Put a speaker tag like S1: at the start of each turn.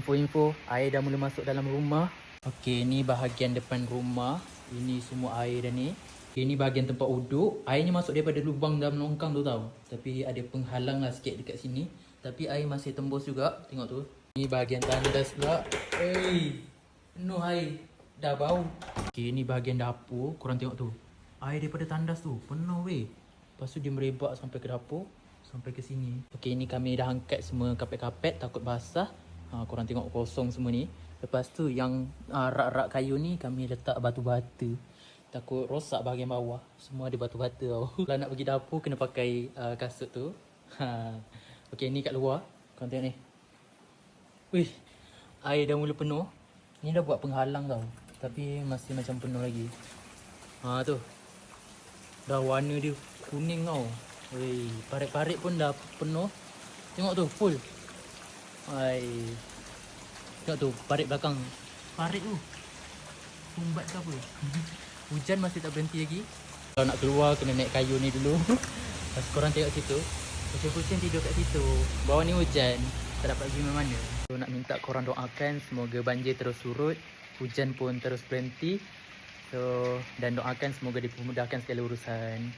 S1: info-info, air dah mula masuk dalam rumah. Okey, ni bahagian depan rumah. Ini semua air dah ni. Okay, ni bahagian tempat duduk. Airnya masuk daripada lubang dalam longkang tu tau. Tapi ada penghalang lah sikit dekat sini. Tapi air masih tembus juga. Tengok tu. Ni bahagian tandas pula. Penuh air. Dah bau. Okay, ni bahagian dapur. Korang tengok tu. Air daripada tandas tu. Penuh weh. Lepas tu dia merebak sampai ke dapur. Sampai ke sini. Okay, ni kami dah angkat semua kapet-kapet. Takut basah. Korang tengok kosong semua ni. Lepas tu yang rak-rak kayu ni kami letak batu-bata. Takut rosak bahagian bawah. Semua ada batu-bata tau. Kalau nak pergi dapur kena pakai kasut tu. Okay, ni kat luar. Korang tengok ni. Wih, air dah mula penuh. Ni dah buat penghalang tau. Tapi masih macam penuh lagi. Tu. Dah warna dia kuning tau. Wih, parit-parit pun dah penuh. Tengok tu, full. Tengok tu, parit belakang. Parit tu. Sumbat ke apa? Hujan masih tak berhenti lagi. Kalau nak keluar, kena naik kayu ni dulu. Lepas korang tengok situ. Kucing-kucing tidur kat situ. Bawah ni hujan. Tak dapat pergi mana-mana. So, nak minta korang doakan semoga banjir terus surut. Hujan pun terus berhenti. Dan doakan semoga dipermudahkan segala urusan.